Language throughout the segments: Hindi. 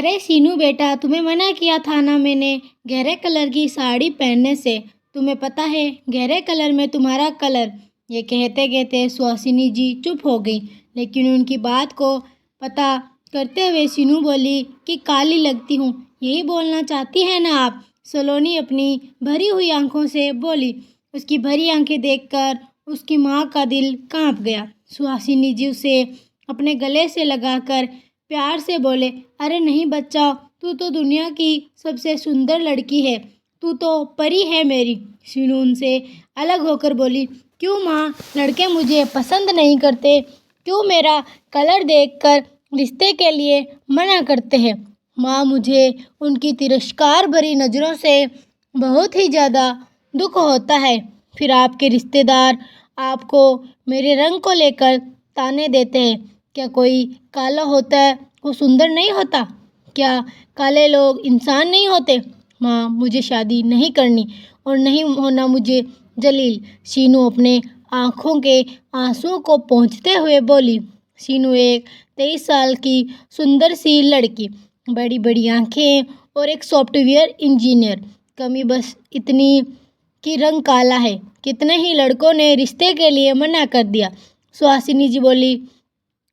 अरे सीनू बेटा, तुम्हें मना किया था ना मैंने गहरे कलर की साड़ी पहनने से। तुम्हें पता है गहरे कलर में तुम्हारा कलर। ये कहते कहते सुहासिनी जी चुप हो गई, लेकिन उनकी बात को पता करते हुए सीनू बोली कि काली लगती हूँ, यही बोलना चाहती है ना आप। सलोनी अपनी भरी हुई आंखों से बोली। उसकी भरी आंखें देखकर उसकी माँ का दिल कांप गया। सुहासिनी जी उसे अपने गले से लगाकर प्यार से बोले, अरे नहीं बच्चा, तू तो दुनिया की सबसे सुंदर लड़की है, तू तो परी है मेरी। शीनू उनसे अलग होकर बोली, क्यों माँ, लड़के मुझे पसंद नहीं करते? क्यों मेरा कलर देखकर रिश्ते के लिए मना करते हैं? माँ, मुझे उनकी तिरस्कार भरी नज़रों से बहुत ही ज़्यादा दुख होता है। फिर आपके रिश्तेदार आपको मेरे रंग को लेकर ताने देते हैं। क्या कोई काला होता है वो सुंदर नहीं होता? क्या काले लोग इंसान नहीं होते? माँ, मुझे शादी नहीं करनी और नहीं होना मुझे जलील। शीनू अपने आँखों के आंसुओं को पोंछते हुए बोली। शीनू एक 23 साल की सुंदर सी लड़की, बड़ी बड़ी आँखें और एक सॉफ्टवेयर इंजीनियर। कमी बस इतनी कि रंग काला है। कितने ही लड़कों ने रिश्ते के लिए मना कर दिया। सुहासिनी जी बोली,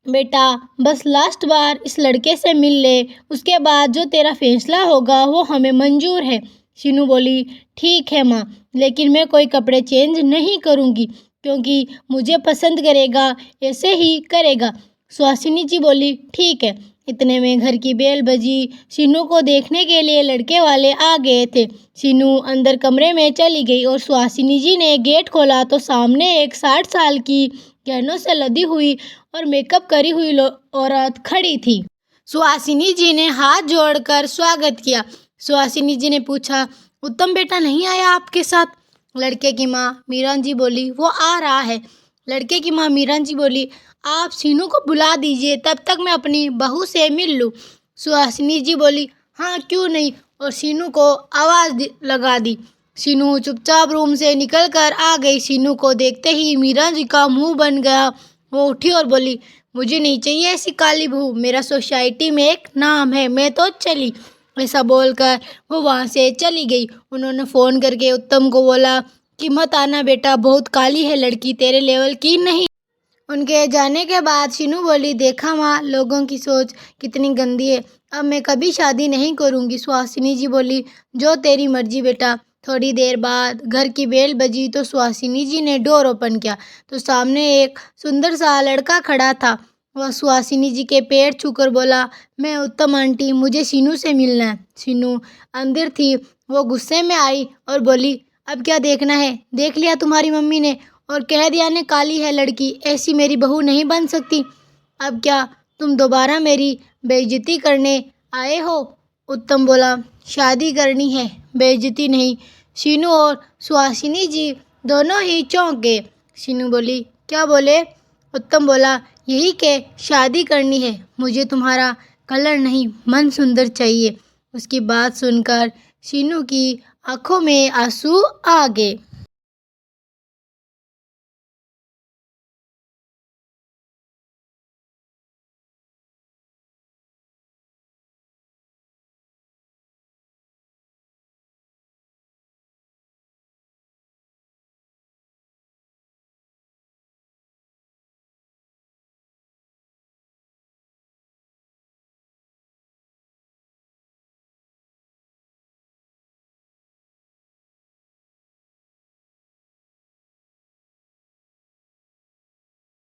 बेटा बस लास्ट बार इस लड़के से मिल ले, उसके बाद जो तेरा फैसला होगा वो हमें मंजूर है। शीनू बोली, ठीक है माँ, लेकिन मैं कोई कपड़े चेंज नहीं करूँगी, क्योंकि मुझे पसंद करेगा ऐसे ही करेगा। सुहासिनी जी बोली, ठीक है। इतने में घर की बेल बजी। शीनू को देखने के लिए लड़के वाले आ गए थे। शीनू अंदर कमरे में चली गई और सुहासिनी जी ने गेट खोला तो सामने एक 60 साल की गहनों से लदी हुई और मेकअप करी हुई औरत खड़ी थी। सुहासिनी जी ने हाथ जोड़कर स्वागत किया। सुहासिनी जी ने पूछा, उत्तम बेटा नहीं आया आपके साथ? लड़के की माँ मीरान जी बोली, वो आ रहा है। लड़के की माँ मीरान जी बोली, आप शीनू को बुला दीजिए, तब तक मैं अपनी बहू से मिल लूँ। सुहासिनी जी बोली, हाँ क्यों नहीं, और शीनू को आवाज़ लगा दी। शीनू चुपचाप रूम से निकल कर आ गई। शीनू को देखते ही मीरा जी का मुंह बन गया। वो उठी और बोली, मुझे नहीं चाहिए ऐसी काली बहू, मेरा सोसाइटी में एक नाम है, मैं तो चली। ऐसा बोलकर वो वहाँ से चली गई। उन्होंने फ़ोन करके उत्तम को बोला कि मत आना बेटा, बहुत काली है लड़की, तेरे लेवल की नहीं। उनके जाने के बाद शीनू बोली, देखा माँ, लोगों की सोच कितनी गंदी है, अब मैं कभी शादी नहीं करूँगी। सुहासिनी जी बोली, जो तेरी मर्जी बेटा। थोड़ी देर बाद घर की बेल बजी तो सुहासिनी जी ने डोर ओपन किया तो सामने एक सुंदर सा लड़का खड़ा था। वह सुहासिनी जी के पैर छूकर बोला, मैं उत्तम आंटी, मुझे शीनू से मिलना है। शीनू अंदर थी। वो गुस्से में आई और बोली, अब क्या देखना है, देख लिया तुम्हारी मम्मी ने, और कह दिया ने काली है लड़की, ऐसी मेरी बहू नहीं बन सकती। अब क्या तुम दोबारा मेरी बेइज्जती करने आए हो? उत्तम बोला, शादी करनी है, बेइज्जती नहीं। शीनू और सुहासिनी जी दोनों ही चौंक गए। शीनू बोली, क्या बोले? उत्तम बोला, यही के शादी करनी है, मुझे तुम्हारा कलर नहीं मन सुंदर चाहिए। उसकी बात सुनकर शीनू की आंखों में आंसू आ गए।